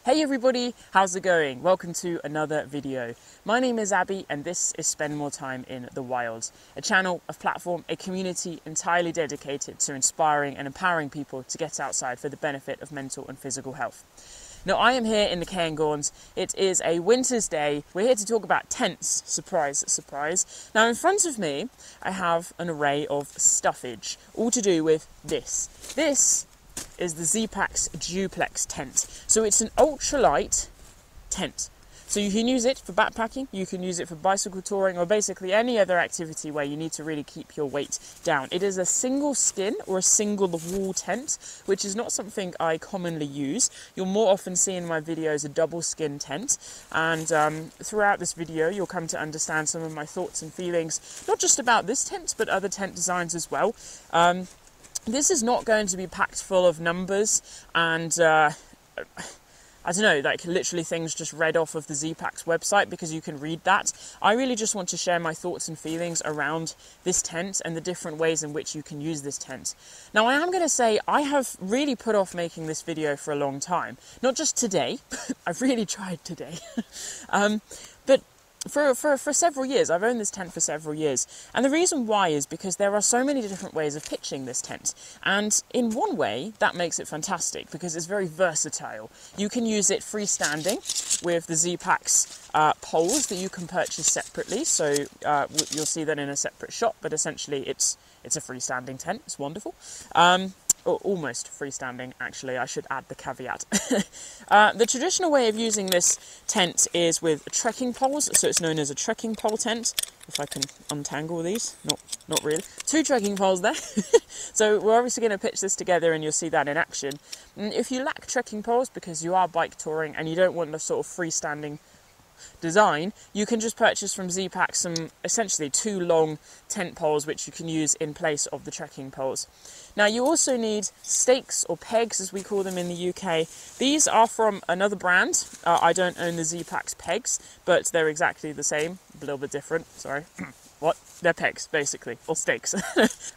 Hey everybody, how's it going? Welcome to another video. My name is Abbie and this is Spend More Time in the Wild, a channel, a platform, a community entirely dedicated to inspiring and empowering people to get outside for the benefit of mental and physical health. Now I am here in the Cairngorms. It is a winter's day. We're here to talk about tents, surprise, surprise. Now in front of me I have an array of stuffage, all to do with this. This is the ZPacks Duplex tent. So it's an ultralight tent. So you can use it for backpacking, you can use it for bicycle touring, or basically any other activity where you need to really keep your weight down. It is a single skin or a single wall tent, which is not something I commonly use. You'll more often see in my videos a double skin tent, and throughout this video you'll come to understand some of my thoughts and feelings, not just about this tent, but other tent designs as well. This is not going to be packed full of numbers and, I don't know, like literally things just read off of the ZPacks website, because you can read that. I really just want to share my thoughts and feelings around this tent and the different ways in which you can use this tent. Now, I am going to say I have really put off making this video for a long time. Not just today, I've really tried today. But for several years. I've owned this tent for several years, and the reason why is because there are so many different ways of pitching this tent, and in one way that makes it fantastic because it's very versatile. You can use it freestanding with the ZPacks poles that you can purchase separately, so you'll see that in a separate shop, but essentially it's a freestanding tent. It's wonderful. Or almost freestanding, actually, I should add the caveat. The traditional way of using this tent is with trekking poles, so it's known as a trekking pole tent. If I can untangle these, not really. 2 trekking poles there. So we're obviously going to pitch this together and you'll see that in action. And if you lack trekking poles because you are bike touring and you don't want the sort of freestanding design, you can just purchase from ZPacks some essentially 2 long tent poles which you can use in place of the trekking poles. Now you also need stakes, or pegs as we call them in the UK. These are from another brand. I don't own the ZPacks pegs, but they're exactly the same, a little bit different, sorry. What? They're pegs, basically, or stakes.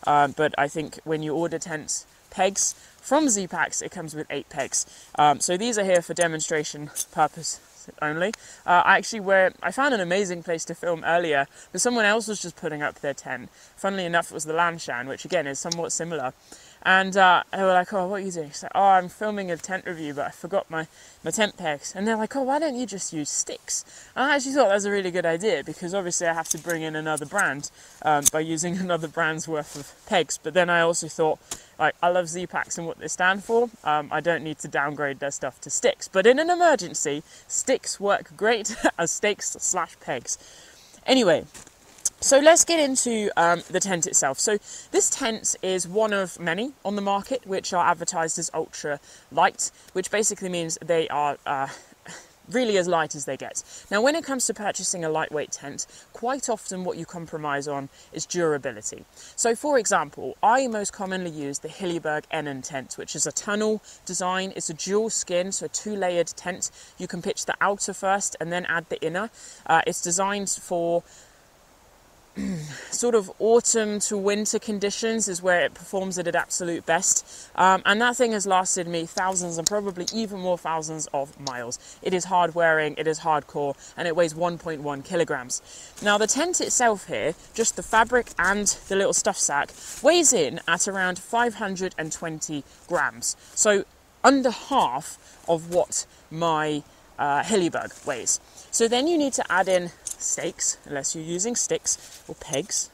But I think when you order tent pegs from ZPacks, it comes with 8 pegs. So these are here for demonstration purpose only. I found an amazing place to film earlier, but someone else was just putting up their tent. Funnily enough, it was the Lanshan, which again is somewhat similar. And they were like, "Oh, what are you doing?" She's like, "Oh, I'm filming a tent review, but I forgot my tent pegs." And they're like, "Oh, why don't you just use sticks?" And I actually thought that was a really good idea, because obviously I have to bring in another brand by using another brand's worth of pegs. But then I also thought, like, I love ZPacks and what they stand for. I don't need to downgrade their stuff to sticks. But in an emergency, sticks work great as stakes/pegs. Anyway, so let's get into the tent itself. So this tent is one of many on the market which are advertised as ultra light, which basically means they are really as light as they get. Now, when it comes to purchasing a lightweight tent, quite often what you compromise on is durability. So, for example, I most commonly use the Hilliberg Ennen tent, which is a tunnel design. It's a dual skin, so a 2-layered tent. You can pitch the outer first and then add the inner. It's designed for sort of autumn to winter conditions is where it performs at its absolute best, and that thing has lasted me thousands and probably even more thousands of miles. It is hard wearing, it is hardcore, and it weighs 1.1 kilograms. Now the tent itself here, just the fabric and the little stuff sack, weighs in at around 520 grams, so under half of what my Hilliberg weighs. So then you need to add in stakes, unless you're using sticks or pegs,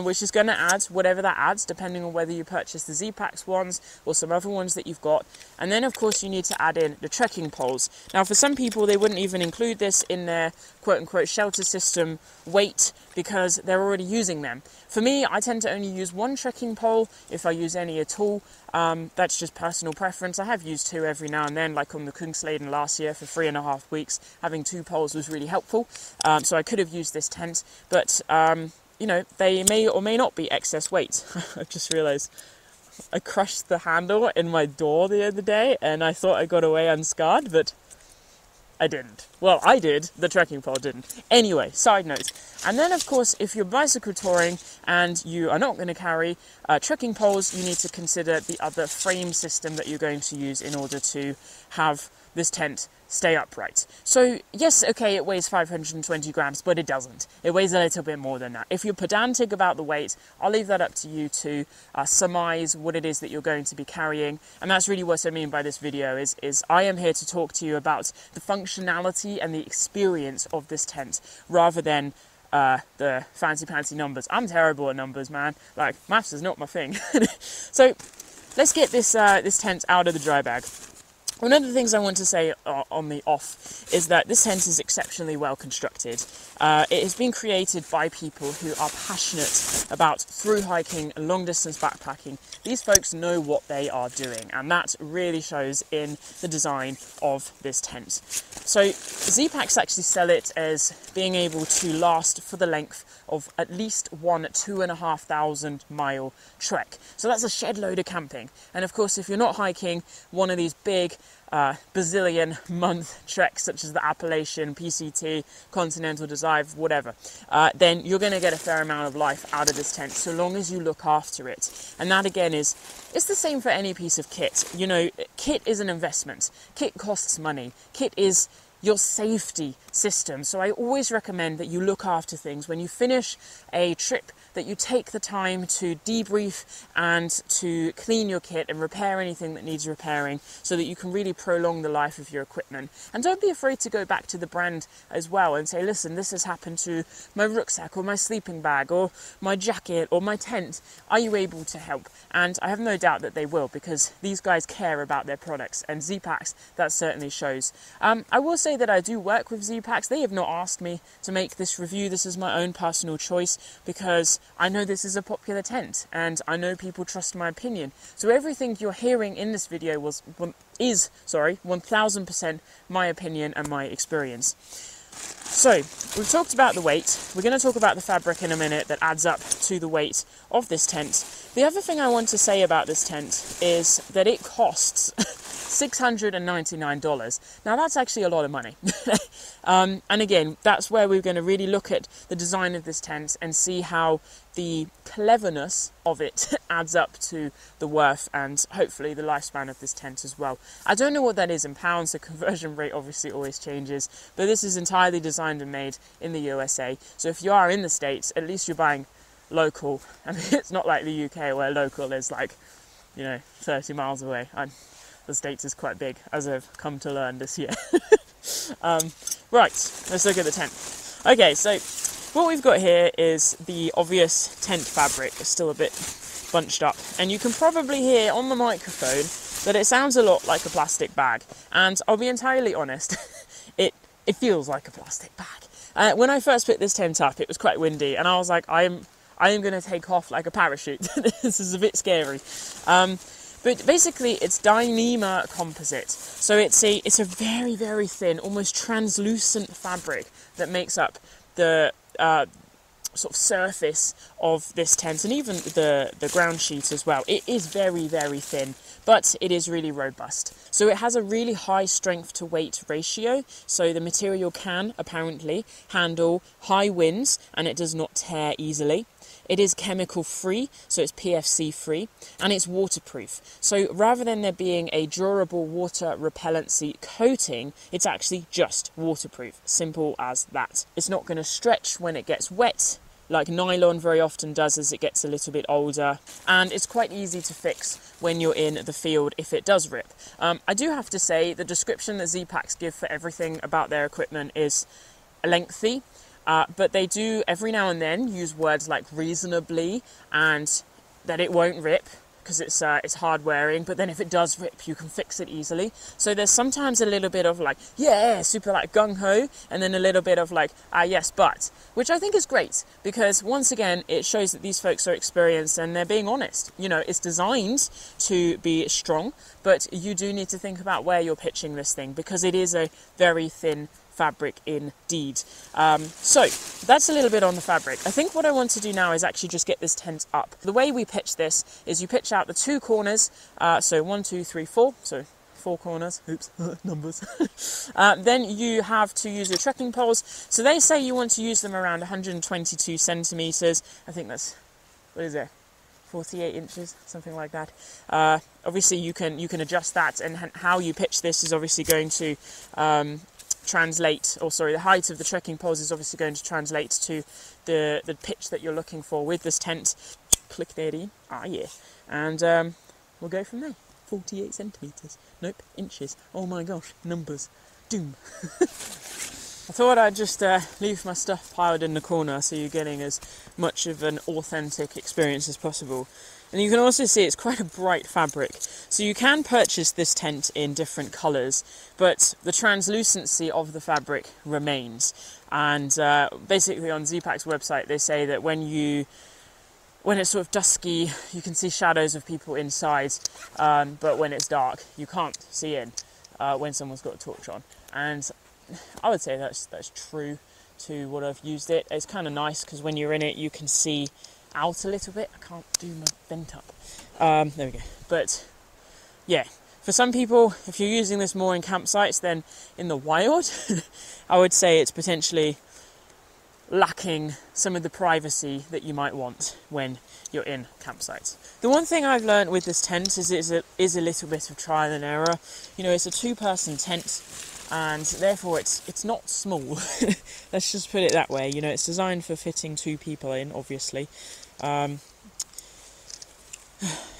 which is going to add whatever that adds, depending on whether you purchase the ZPacks ones or some other ones that you've got. And then, of course, you need to add in the trekking poles. Now, for some people, they wouldn't even include this in their quote-unquote shelter system weight because they're already using them. For me, I tend to only use 1 trekking pole, if I use any at all. That's just personal preference. I have used 2 every now and then, like on the Kungsleden last year for 3.5 weeks. Having 2 poles was really helpful. So I could have used this tent, but you know, they may or may not be excess weight. I just realised I crushed the handle in my door the other day, and I thought I got away unscarred, but I didn't. Well, I did, the trekking pole didn't. Anyway, side note. And then, of course, if you're bicycle touring and you are not going to carry trekking poles, you need to consider the other frame system that you're going to use in order to have this tent stay upright. So yes, okay, it weighs 520 grams, but it doesn't. It weighs a little bit more than that. If you're pedantic about the weight, I'll leave that up to you to surmise what it is that you're going to be carrying. And that's really what I mean by this video, is I am here to talk to you about the functionality and the experience of this tent, rather than the fancy numbers. I'm terrible at numbers, man. Like, maths is not my thing. So let's get this tent out of the dry bag. One of the things I want to say on the off is that this tent is exceptionally well constructed. It has been created by people who are passionate about through hiking and long distance backpacking. These folks know what they are doing, and that really shows in the design of this tent. So ZPacks actually sell it as being able to last for the length of at least one 2,500 mile trek. So that's a shed load of camping. And of course, if you're not hiking one of these big bazillion month treks such as the Appalachian, PCT, Continental Drive, whatever, then you're going to get a fair amount of life out of this tent so long as you look after it. And that again it's the same for any piece of kit. You know, kit is an investment. Kit costs money. Kit is your safety system. So I always recommend that you look after things. When you finish a trip, that you take the time to debrief and to clean your kit and repair anything that needs repairing so that you can really prolong the life of your equipment. And don't be afraid to go back to the brand as well and say, listen, this has happened to my rucksack or my sleeping bag or my jacket or my tent. Are you able to help? And I have no doubt that they will, because these guys care about their products, and ZPacks, that certainly shows. I will say that I do work with ZPacks. They have not asked me to make this review. This is my own personal choice, because I know this is a popular tent and I know people trust my opinion. So everything you're hearing in this video is 1000% my opinion and my experience. So we've talked about the weight. We're going to talk about the fabric in a minute that adds up to the weight of this tent. The other thing I want to say about this tent is that it costs $699. Now that's actually a lot of money. And again, that's where we're going to really look at the design of this tent and see how the cleverness of it adds up to the worth and hopefully the lifespan of this tent as well. I don't know what that is in pounds. The conversion rate obviously always changes, but this is entirely designed and made in the USA. So if you are in the States, at least you're buying local. I mean, it's not like the UK where local is like, 30 miles away. The States is quite big, as I've come to learn this year. Right, let's look at the tent. Okay, so what we've got here is the obvious tent fabric. It's still a bit bunched up, and you can probably hear on the microphone that it sounds a lot like a plastic bag. And I'll be entirely honest, it feels like a plastic bag. When I first put this tent up, it was quite windy, and I was like, I am going to take off like a parachute. This is a bit scary. But basically, it's Dyneema composite. So it's a very, very thin, almost translucent fabric that makes up the sort of surface of this tent, and even the ground sheet as well. It is very, very thin, but it is really robust. So it has a really high strength to weight ratio. So the material can apparently handle high winds, and it does not tear easily. It is chemical free, so it's PFC free, and it's waterproof. So rather than there being a durable water repellency coating, it's actually just waterproof. Simple as that. It's not going to stretch when it gets wet, like nylon very often does as it gets a little bit older, and it's quite easy to fix when you're in the field if it does rip. I do have to say the description that ZPacks give for everything about their equipment is lengthy. But they do every now and then use words like reasonably and that it won't rip because it's hard wearing, but then if it does rip, you can fix it easily. So there's sometimes a little bit of like, yeah, super like gung-ho, and then a little bit of like, yes, but, which I think is great because once again, it shows that these folks are experienced and they're being honest. It's designed to be strong, but you do need to think about where you're pitching this thing because it is a very thin fabric indeed. So that's a little bit on the fabric. I think what I want to do now is actually just get this tent up. The way we pitch this is you pitch out the two corners, so 1, 2, 3, 4, so 4 corners, oops, numbers. Then you have to use your trekking poles. So they say you want to use them around 122 centimeters. I think that's, what is it? 48 inches, something like that. Obviously you can adjust that, and how you pitch this is obviously going to translate, or sorry, the height of the trekking poles is obviously going to translate to the pitch that you're looking for with this tent. Click there in, yeah, and we'll go from there. 48 centimetres, nope, inches, oh my gosh, numbers, doom. I thought I'd just leave my stuff piled in the corner so you're getting as much of an authentic experience as possible. And you can also see it's quite a bright fabric. So you can purchase this tent in different colours, but the translucency of the fabric remains. And basically on ZPacks website they say that when it's sort of dusky, you can see shadows of people inside, but when it's dark, you can't see in when someone's got a torch on. And I would say that's true to what I've used it. It's kind of nice because when you're in it, you can see out a little bit. I can't do my vent up. There we go. But yeah, for some people, if you're using this more in campsites than in the wild, I would say it's potentially lacking some of the privacy that you might want when you're in campsites. The one thing I've learned with this tent is it is a little bit of trial and error. You know, it's a 2-person tent, and therefore it's not small. Let's just put it that way. You know, it's designed for fitting 2 people in, obviously. Yeah,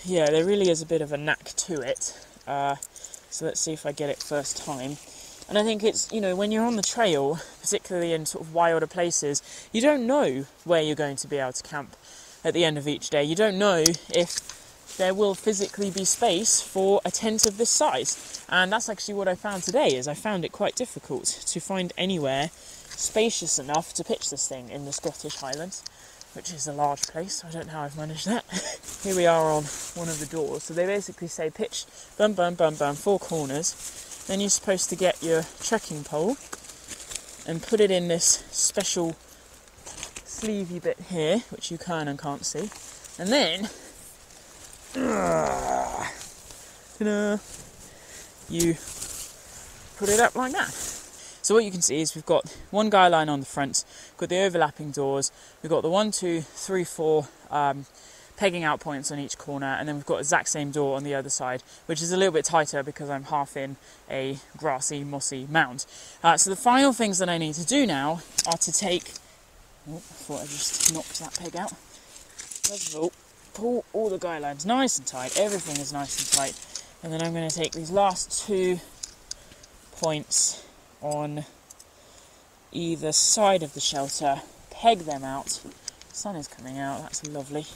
there really is a bit of a knack to it. So let's see if I get it first time. And I think it's, you know, when you're on the trail, particularly in sort of wilder places, you don't know where you're going to be able to camp at the end of each day. You don't know if there will physically be space for a tent of this size. And that's actually what I found today, is I found it quite difficult to find anywhere spacious enough to pitch this thing in the Scottish Highlands, which is a large place. I don't know how I've managed that. Here we are on one of the doors. So they basically say pitch, bum, bum, bum, bum, 4 corners. Then you're supposed to get your trekking pole and put it in this special sleevey bit here, which you can and can't see. And then you put it up like that. So what you can see is we've got one guy line on the front, we've got the overlapping doors, we've got the 1, 2, 3, 4 pegging out points on each corner, and then we've got the exact same door on the other side, which is a little bit tighter because I'm half in a grassy, mossy mound. So the final things that I need to do now are to take... Oh, I thought I just knocked that peg out. First of all, pull all the guy lines nice and tight, everything is nice and tight, and then I'm going to take these last 2 points on either side of the shelter, peg them out. The sun is coming out, that's lovely.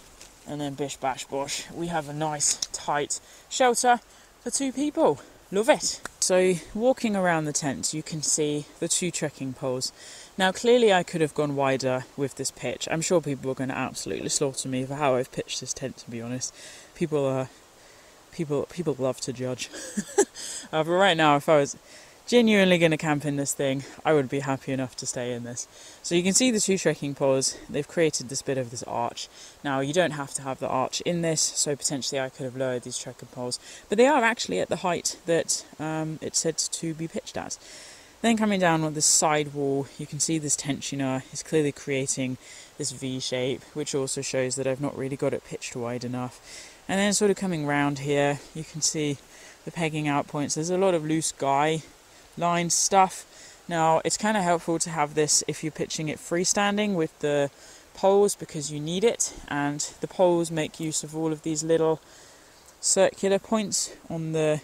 And then bish bash bosh, we have a nice tight shelter for 2 people. Love it. So walking around the tent, you can see the 2 trekking poles. Now clearly I could have gone wider with this pitch. I'm sure people are going to absolutely slaughter me for how I've pitched this tent, to be honest. People love to judge. But right now, if I was genuinely going to camp in this thing, I would be happy enough to stay in this. So you can see the 2 trekking poles. They've created this bit of this arch. Now you don't have to have the arch in this, so potentially I could have lowered these trekking poles, but they are actually at the height that it's said to be pitched at. Then coming down on this side wall, you can see this tensioner is clearly creating this V shape, which also shows that I've not really got it pitched wide enough. And then sort of coming round here, you can see the pegging out points. There's a lot of loose guy line stuff. Now it's kind of helpful to have this if you're pitching it freestanding with the poles, because you need it, and the poles make use of all of these little circular points on the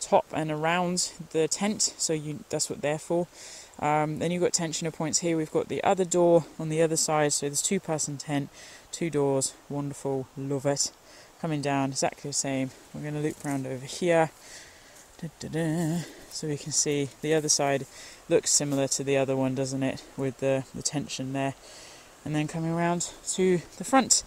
top and around the tent, so that's what they're for. Then you've got tensioner points here. We've got the other door on the other side, so there's 2-person tent, 2 doors, wonderful, love it. Coming down exactly the same. We're going to loop around over here. So we can see the other side looks similar to the other one, doesn't it, with the tension there. And then coming around to the front,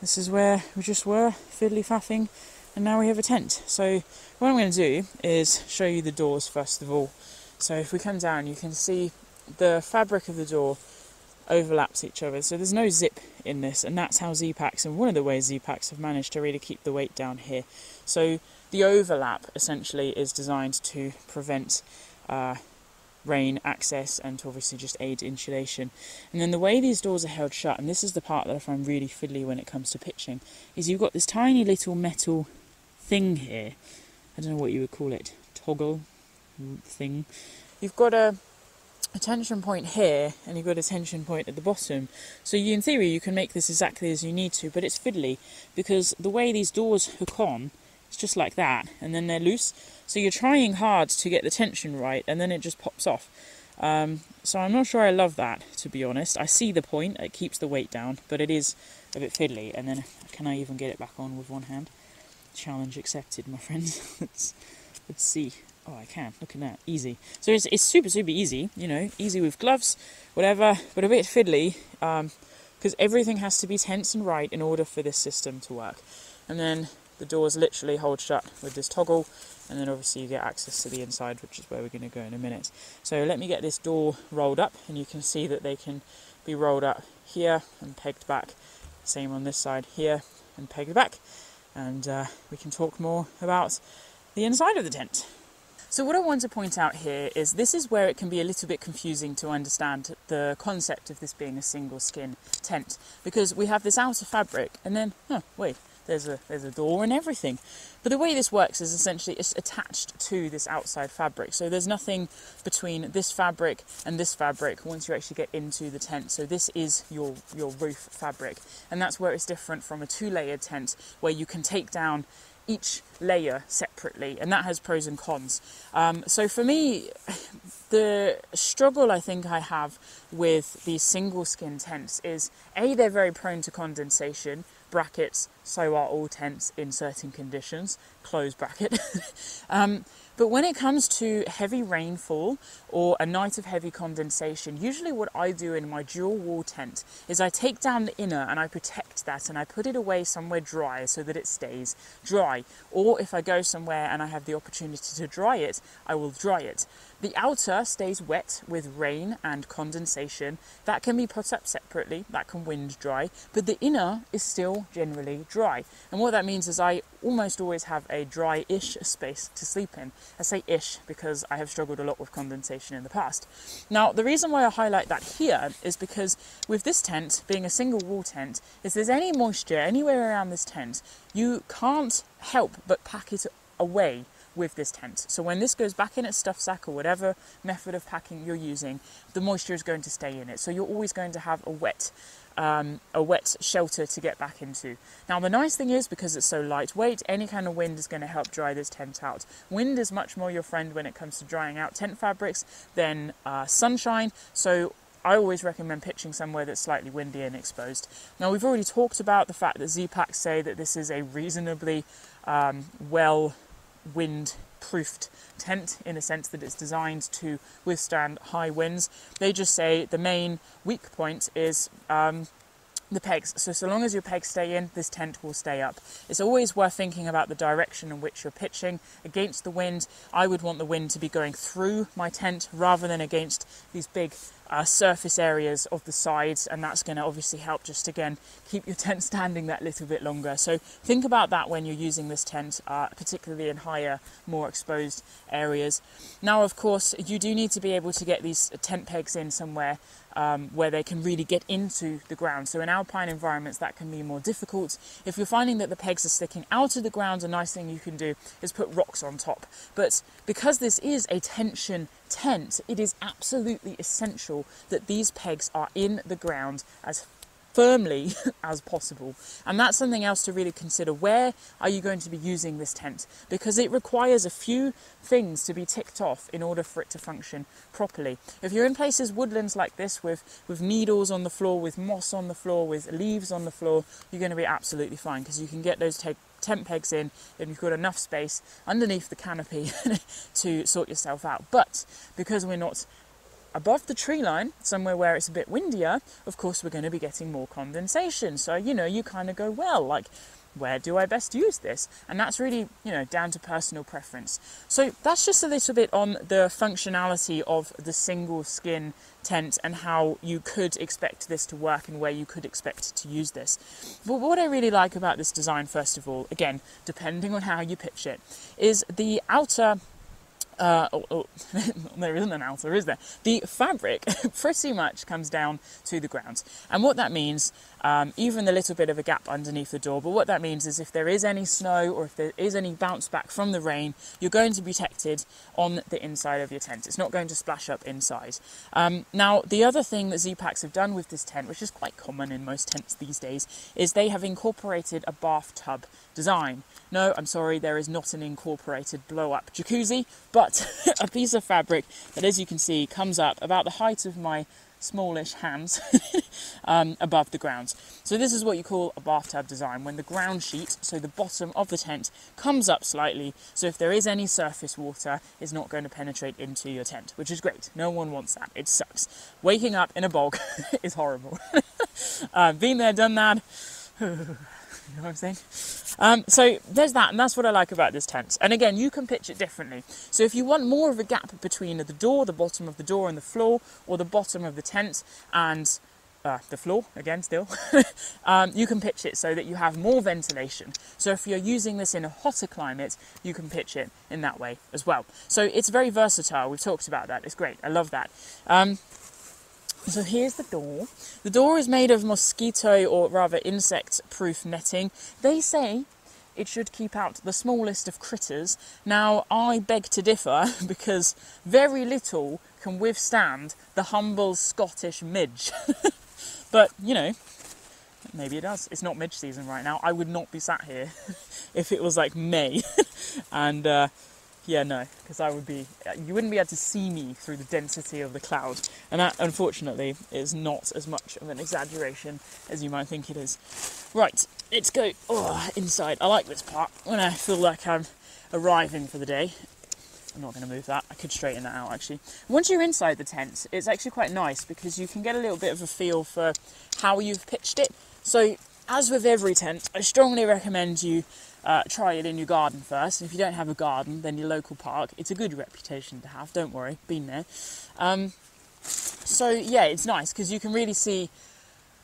this is where we just were, fiddly faffing, and now we have a tent. So what I'm going to do is show you the doors first of all. So if we come down, you can see the fabric of the door overlaps each other, so there's no zip in this, and that's how ZPacks, and one of the ways ZPacks have managed to really keep the weight down here. So the overlap essentially is designed to prevent rain access and to obviously just aid insulation. And then the way these doors are held shut, and this is the part that I find really fiddly when it comes to pitching, is you've got this tiny little metal thing here. I don't know what you would call it, toggle thing. You've got a tension point here, and you've got a tension point at the bottom. So in theory you can make this exactly as you need to, but it's fiddly because the way these doors hook on, it's just like that, and then they're loose. So you're trying hard to get the tension right, and then it just pops off. So I'm not sure I love that, to be honest. I see the point, it keeps the weight down, but it is a bit fiddly. And then, can I even get it back on with one hand? Challenge accepted, my friends. let's see. Oh, I can. Look at that. Easy. So it's super, super easy, you know, easy with gloves, whatever, but a bit fiddly, because everything has to be tense and right in order for this system to work. And then the doors literally hold shut with this toggle, and then obviously you get access to the inside, which is where we're going to go in a minute. So let me get this door rolled up, and you can see that they can be rolled up here and pegged back. Same on this side here and pegged back. And we can talk more about the inside of the tent. So what I want to point out here is this is where it can be a little bit confusing to understand the concept of this being a single skin tent, because we have this outer fabric and then, wait, there's a door and everything. But the way this works is essentially it's attached to this outside fabric. So there's nothing between this fabric and this fabric once you actually get into the tent. So this is your roof fabric. And that's where it's different from a 2-layered tent where you can take down each layer separately, and that has pros and cons. So for me, the struggle I think I have with these single skin tents is A, they're very prone to condensation, brackets, so are all tents in certain conditions, close bracket. But when it comes to heavy rainfall or a night of heavy condensation, usually what I do in my dual wall tent is I take down the inner and I protect that and I put it away somewhere dry so that it stays dry. Or if I go somewhere and I have the opportunity to dry it, I will dry it. The outer stays wet with rain and condensation. That can be put up separately, that can wind dry, but the inner is still generally dry. And what that means is I almost always have a dry-ish space to sleep in. I say ish because I have struggled a lot with condensation in the past. Now, the reason why I highlight that here is because with this tent, being a single wall tent, if there's any moisture anywhere around this tent, you can't help but pack it away with this tent. So when this goes back in its stuff sack or whatever method of packing you're using, the moisture is going to stay in it. So you're always going to have a wet shelter to get back into. Now the nice thing is, because it's so lightweight, any kind of wind is going to help dry this tent out. Wind is much more your friend when it comes to drying out tent fabrics than sunshine. So I always recommend pitching somewhere that's slightly windy and exposed. Now we've already talked about the fact that ZPacks say that this is a reasonably well wind-proofed tent, in a sense that it's designed to withstand high winds. They just say the main weak point is the pegs. So long as your pegs stay in, this tent will stay up. It's always worth thinking about the direction in which you're pitching against the wind. I would want the wind to be going through my tent rather than against these big surface areas of the sides, and that's going to obviously help just again keep your tent standing that little bit longer. So think about that when you're using this tent, particularly in higher, more exposed areas. Now of course you do need to be able to get these tent pegs in somewhere where they can really get into the ground. So in alpine environments that can be more difficult. If you're finding that the pegs are sticking out of the ground, a nice thing you can do is put rocks on top. But because this is a tension tent, it is absolutely essential that these pegs are in the ground as firmly as possible. And that's something else to really consider. Where are you going to be using this tent? Because it requires a few things to be ticked off in order for it to function properly. If you're in places, woodlands like this, with needles on the floor, with moss on the floor, with leaves on the floor, you're going to be absolutely fine, because you can get those tent pegs in and you've got enough space underneath the canopy to sort yourself out. But because we're not above the tree line, somewhere where it's a bit windier, of course we're going to be getting more condensation. So, you kind of go, well, like, where do I best use this? And that's really, down to personal preference. So that's just a little bit on the functionality of the single skin tent and how you could expect this to work and where you could expect to use this. But what I really like about this design, first of all, again, depending on how you pitch it, is the outer there isn't an outer, is there? The fabric pretty much comes down to the ground. And what that means, even a little bit of a gap underneath the door, but what that means is if there is any snow or if there is any bounce back from the rain, you're going to be protected on the inside of your tent. It's not going to splash up inside. Now, the other thing that ZPacks have done with this tent, which is quite common in most tents these days, is they have incorporated a bathtub design. No, I'm sorry, there is not an incorporated blow-up jacuzzi, but a piece of fabric that, as you can see, comes up about the height of my smallish hands above the ground. So this is what you call a bathtub design, when the ground sheet, so the bottom of the tent, comes up slightly, so if there is any surface water, it's not going to penetrate into your tent, which is great. No one wants that. It sucks. Waking up in a bog is horrible. Been there, done that. You know what I'm saying? So there's that, and that's what I like about this tent. And again, you can pitch it differently. So if you want more of a gap between the door, the bottom of the door and the floor, or the bottom of the tent and the floor, again still, you can pitch it so that you have more ventilation. So if you're using this in a hotter climate, you can pitch it in that way as well. So it's very versatile. We've talked about that. It's great. I love that. So here's the door. The door is made of mosquito, or rather insect-proof netting. They say it should keep out the smallest of critters. Now, I beg to differ, because very little can withstand the humble Scottish midge. But, you know, maybe it does. It's not midge season right now. I would not be sat here if it was like May. And, yeah, no, because you wouldn't be able to see me through the density of the cloud. And that, unfortunately, is not as much of an exaggeration as you might think it is. Right, let's go inside. I like this part, when I feel like I'm arriving for the day. I'm not going to move that. I could straighten that out, actually. Once you're inside the tent, it's actually quite nice, because you can get a little bit of a feel for how you've pitched it. So, as with every tent, I strongly recommend you try it in your garden first. If you don't have a garden, then your local park. It's a good reputation to have, don't worry, been there. So yeah, it's nice because you can really see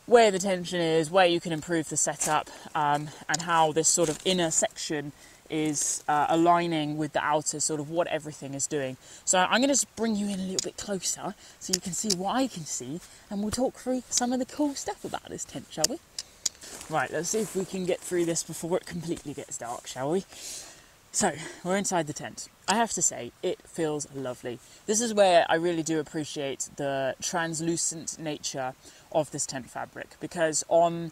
where the tension is, where you can improve the setup, and how this sort of inner section is aligning with the outer, sort of what everything is doing. So I'm going to just bring you in a little bit closer so you can see what I can see, and we'll talk through some of the cool stuff about this tent, shall we? Right, let's see if we can get through this before it completely gets dark, shall we? So, we're inside the tent. I have to say, it feels lovely. This is where I really do appreciate the translucent nature of this tent fabric, because on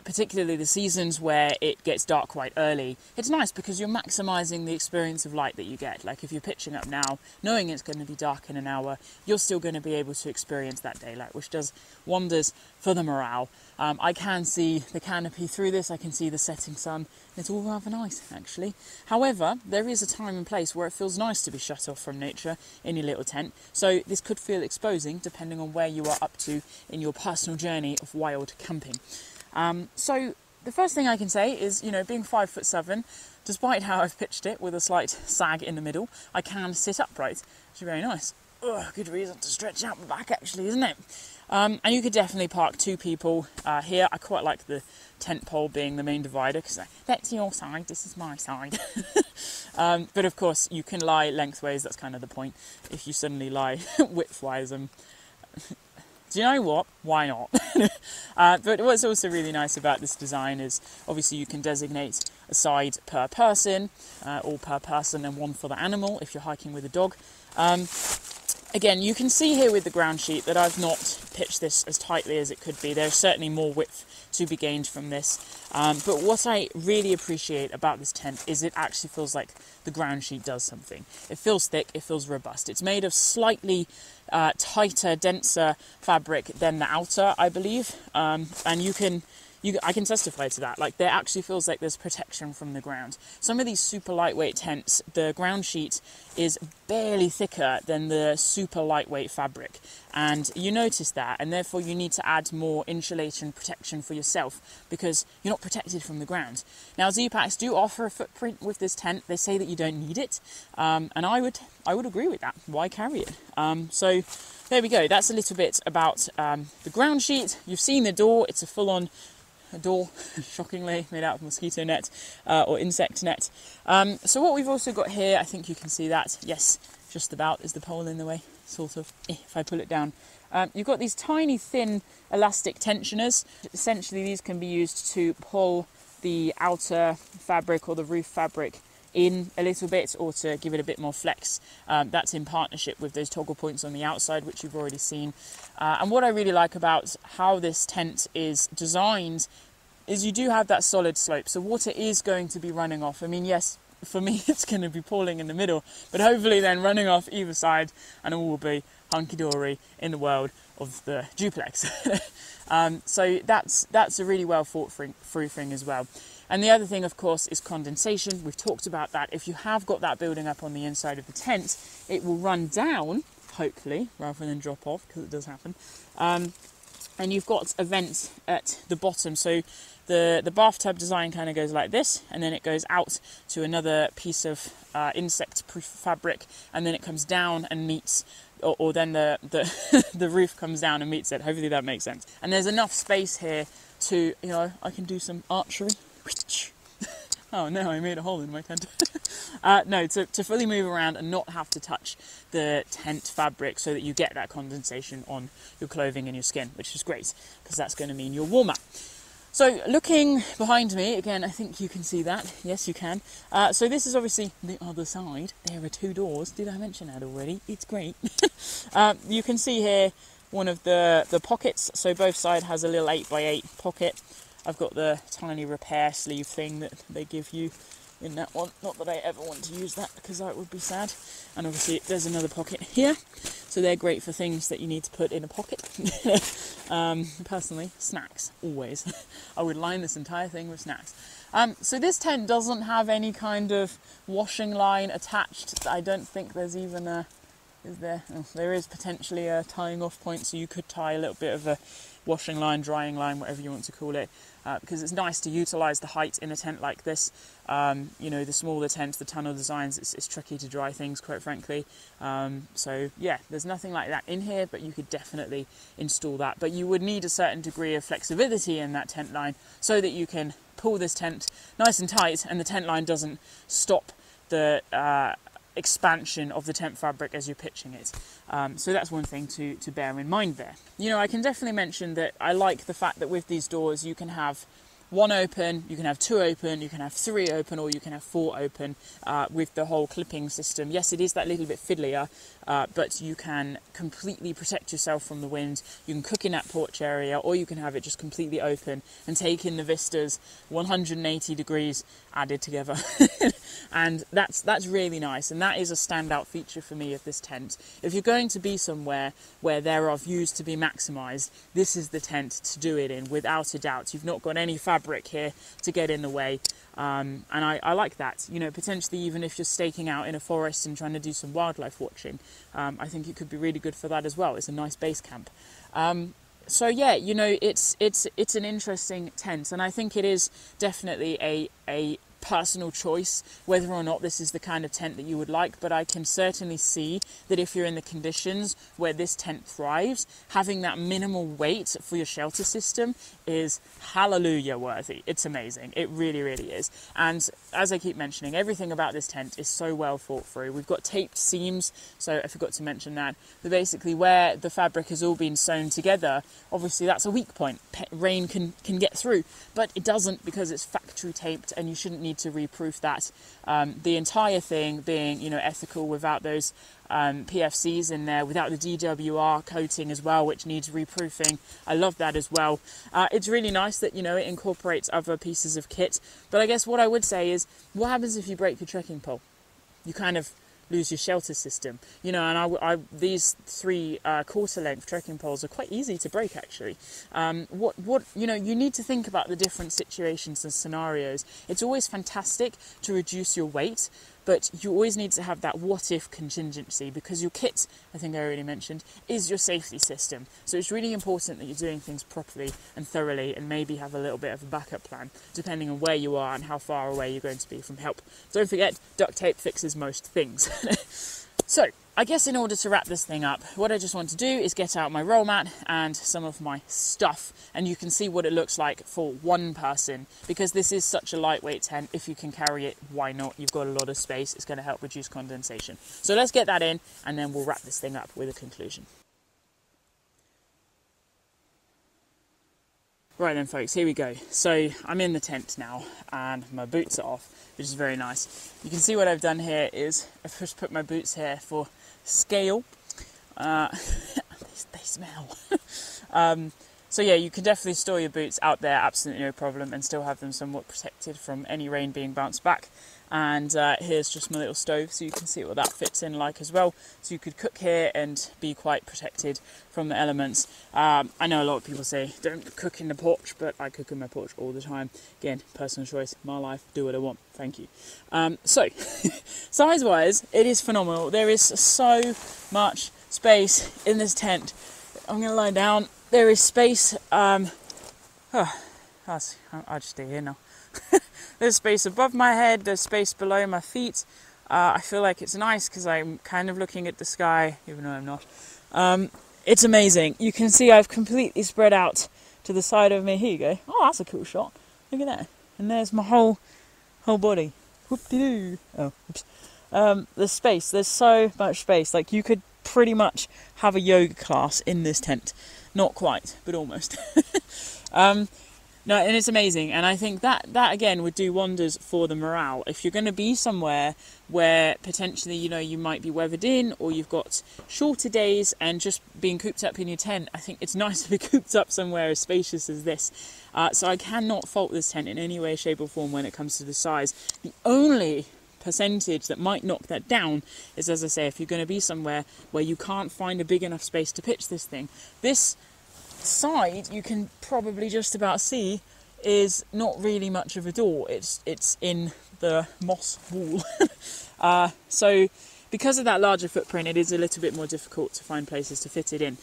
particularly the seasons where it gets dark quite early, it's nice because you're maximising the experience of light that you get. Like if you're pitching up now, knowing it's going to be dark in an hour, you're still going to be able to experience that daylight, which does wonders for the morale. I can see the canopy through this, I can see the setting sun, and it's all rather nice actually. However, there is a time and place where it feels nice to be shut off from nature in your little tent, so this could feel exposing depending on where you are up to in your personal journey of wild camping. So the first thing I can say is, you know, being 5'7", despite how I've pitched it with a slight sag in the middle, I can sit upright, which is very nice. Good reason to stretch out my back actually, isn't it? And you could definitely park two people here. I quite like the tent pole being the main divider, because that's your side, this is my side. But of course you can lie lengthways, that's kind of the point. If you suddenly lie widthwise, do you know what? Why not? But what's also really nice about this design is obviously you can designate a side per person, or per person and one for the animal if you're hiking with a dog. Again, you can see here with the ground sheet that I've not pitched this as tightly as it could be. There's certainly more width to be gained from this. But what I really appreciate about this tent is it actually feels like the ground sheet does something. It feels thick, it feels robust. It's made of slightly tighter, denser fabric than the outer, I believe. And I can testify to that. Like, there actually feels like there's protection from the ground. Some of these super lightweight tents, the ground sheet is barely thicker than the super lightweight fabric. And you notice that, and therefore you need to add more insulation protection for yourself, because you're not protected from the ground. Now, ZPacks do offer a footprint with this tent. They say that you don't need it. And I would agree with that. Why carry it? So there we go. That's a little bit about the ground sheet. You've seen the door. It's a full-on a door, shockingly, made out of mosquito net or insect net. So what we've also got here, I think you can see that, yes, just about, is the pole in the way, sort of, if I pull it down. You've got these tiny thin elastic tensioners. Essentially these can be used to pull the outer fabric or the roof fabric in a little bit, or to give it a bit more flex. That's in partnership with those toggle points on the outside, which you've already seen. And what I really like about how this tent is designed is you do have that solid slope, so water is going to be running off. I mean, yes, for me it's going to be pooling in the middle, but hopefully then running off either side, and all will be hunky-dory in the world of the duplex. So that's a really well thought through thing as well. And the other thing, of course, is condensation. We've talked about that. If you have got that building up on the inside of the tent, it will run down, hopefully, rather than drop off, because it does happen. And you've got a vent at the bottom. So the bathtub design kind of goes like this, and then it goes out to another piece of insect-proof fabric, and then it comes down and meets, or then the roof comes down and meets it. Hopefully that makes sense. And there's enough space here to, you know, I can do some archery. Oh no, I made a hole in my tent. No, to fully move around and not have to touch the tent fabric, so that you get that condensation on your clothing and your skin, which is great, because that's going to mean you're warmer. So looking behind me, again, I think you can see that. Yes, you can. So this is obviously the other side. There are two doors. Did I mention that already? It's great. You can see here one of the pockets. So both sides has a little 8x8 pocket. I've got the tiny repair sleeve thing that they give you in that one. Not that I ever want to use that, because that would be sad. And obviously there's another pocket here. So they're great for things that you need to put in a pocket. Personally, snacks, always. I would line this entire thing with snacks. So this tent doesn't have any kind of washing line attached. I don't think there's even a... Is there? Oh, there is potentially a tying off point, so you could tie a little bit of a washing line, drying line, whatever you want to call it, because it's nice to utilise the height in a tent like this. You know, the smaller tents, the tunnel designs, it's tricky to dry things, quite frankly. So yeah, there's nothing like that in here, but you could definitely install that. But you would need a certain degree of flexibility in that tent line, so that you can pull this tent nice and tight, and the tent line doesn't stop the expansion of the tent fabric as you're pitching it. So that's one thing to bear in mind there. You know, I can definitely mention that I like the fact that with these doors you can have one open, you can have two open, you can have three open, or you can have four open with the whole clipping system. Yes, it is that little bit fiddlier, but you can completely protect yourself from the wind. You can cook in that porch area, or you can have it just completely open and take in the vistas 180 degrees added together. And that's really nice, and that is a standout feature for me of this tent. If you're going to be somewhere where there are views to be maximised, this is the tent to do it in, without a doubt. You've not got any fabric here to get in the way, and I like that. You know, potentially even if you're staking out in a forest and trying to do some wildlife watching, I think it could be really good for that as well. It's a nice base camp. So yeah, you know, it's an interesting tent, and I think it is definitely a personal choice whether or not this is the kind of tent that you would like, but I can certainly see that if you're in the conditions where this tent thrives, having that minimal weight for your shelter system is hallelujah worthy. It's amazing. It really, really is. And as I keep mentioning, everything about this tent is so well thought through. We've got taped seams, so I forgot to mention that. But basically where the fabric has all been sewn together, obviously that's a weak point. Rain can get through, but it doesn't, because it's factory taped, and you shouldn't need to reproof that. The entire thing being, you know, ethical, without those PFCs in there, without the DWR coating as well, which needs reproofing. I love that as well. It's really nice that, you know, it incorporates other pieces of kit. But I guess what I would say is, what happens if you break your trekking pole? You kind of lose your shelter system, you know. And these three quarter length trekking poles are quite easy to break, actually. What you know, you need to think about the different situations and scenarios. It's always fantastic to reduce your weight, but you always need to have that what if contingency, because your kit, I think I already mentioned, is your safety system. So it's really important that you're doing things properly and thoroughly, and maybe have a little bit of a backup plan depending on where you are and how far away you're going to be from help. Don't forget, duct tape fixes most things. So I guess in order to wrap this thing up, what I just want to do is get out my roll mat and some of my stuff, and you can see what it looks like for one person. Because this is such a lightweight tent, if you can carry it, why not? You've got a lot of space, it's going to help reduce condensation. So let's get that in, and then we'll wrap this thing up with a conclusion. Right then folks, here we go. So I'm in the tent now and my boots are off, which is very nice. You can see what I've done here is I've just put my boots here for scale. They smell. So yeah, you can definitely store your boots out there, absolutely no problem, and still have them somewhat protected from any rain being bounced back. And here's just my little stove, so you can see what that fits in like as well. So you could cook here and be quite protected from the elements. I know a lot of people say don't cook in the porch, but I cook in my porch all the time. Again, personal choice, my life, do what I want, thank you. So, size-wise, it is phenomenal. There is so much space in this tent. I'm going to lie down. There is space. I'll just stay here now. There's space above my head, there's space below my feet. I feel like it's nice because I'm kind of looking at the sky, even though I'm not. It's amazing. You can see I've completely spread out to the side of me. Here you go. Oh, that's a cool shot. Look at that. And there's my whole body. Whoop-de-doo. Oh, oops. There's space. There's so much space. Like, you could pretty much have a yoga class in this tent. Not quite, but almost. No, and it's amazing, and I think that again would do wonders for the morale. If you're going to be somewhere where potentially, you know, you might be weathered in, or you've got shorter days and just being cooped up in your tent, I think it's nice to be cooped up somewhere as spacious as this. So I cannot fault this tent in any way, shape or form when it comes to the size. The only percentage that might knock that down is, as I say, if you're going to be somewhere where you can't find a big enough space to pitch this thing. This side, you can probably just about see, is not really much of a door. It's in the moss wall. So because of that larger footprint, it is a little bit more difficult to find places to fit it in.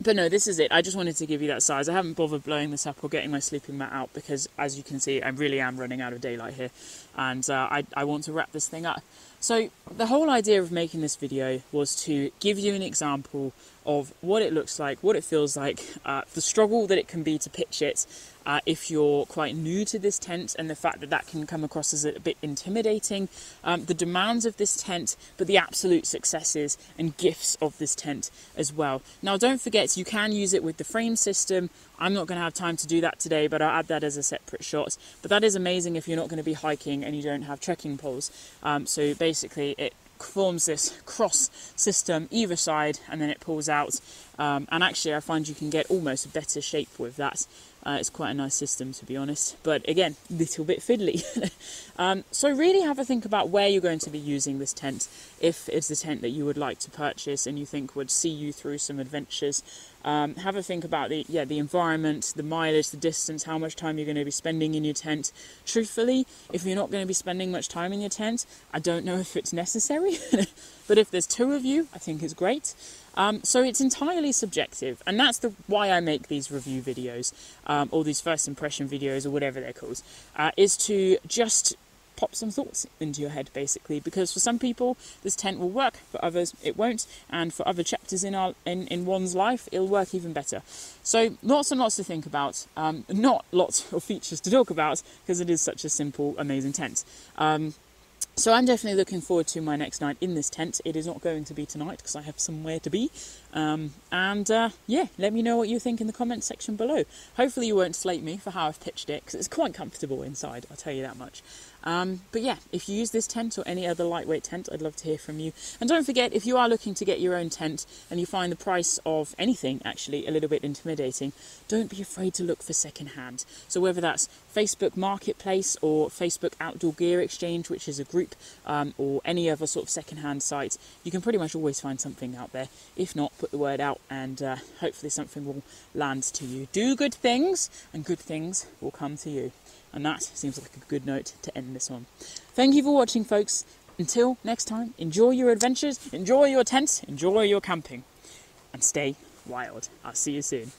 But no, this is it. I just wanted to give you that size. I haven't bothered blowing this up or getting my sleeping mat out because, as you can see, I really am running out of daylight here, and I want to wrap this thing up. So the whole idea of making this video was to give you an example of what it looks like, what it feels like, the struggle that it can be to pitch it if you're quite new to this tent, and the fact that can come across as a bit intimidating, the demands of this tent, but the absolute successes and gifts of this tent as well. Now, don't forget, you can use it with the frame system. I'm not going to have time to do that today, but I'll add that as a separate shot. But that is amazing if you're not going to be hiking and you don't have trekking poles. So basically it forms this cross system either side, and then it pulls out. And actually I find you can get almost a better shape with that. It's quite a nice system, to be honest, but again, a little bit fiddly. So really have a think about where you're going to be using this tent, if it's a tent that you would like to purchase and you think would see you through some adventures. Have a think about the environment, the mileage, the distance, how much time you're going to be spending in your tent. Truthfully, if you're not going to be spending much time in your tent, I don't know if it's necessary, but if there's two of you, I think it's great. So it's entirely subjective, and that's why I make these review videos, or these first impression videos, or whatever they're called, is to just pop some thoughts into your head, basically, because for some people this tent will work, for others it won't, and for other chapters in one's life it'll work even better. So lots and lots to think about, not lots of features to talk about, because it is such a simple, amazing tent. So I'm definitely looking forward to my next night in this tent. It is not going to be tonight because I have somewhere to be. Yeah, let me know what you think in the comments section below. Hopefully you won't slate me for how I've pitched it, because it's quite comfortable inside, I'll tell you that much. But yeah, if you use this tent or any other lightweight tent, I'd love to hear from you. And don't forget, if you are looking to get your own tent and you find the price of anything actually a little bit intimidating, don't be afraid to look for secondhand. So whether that's Facebook Marketplace or Facebook Outdoor Gear Exchange, which is a group, or any other sort of secondhand site, you can pretty much always find something out there. If not, put the word out, and hopefully something will land to you. Do good things and good things will come to you. And that seems like a good note to end this on. Thank you for watching, folks. Until next time, enjoy your adventures, enjoy your tents, enjoy your camping, and stay wild. I'll see you soon.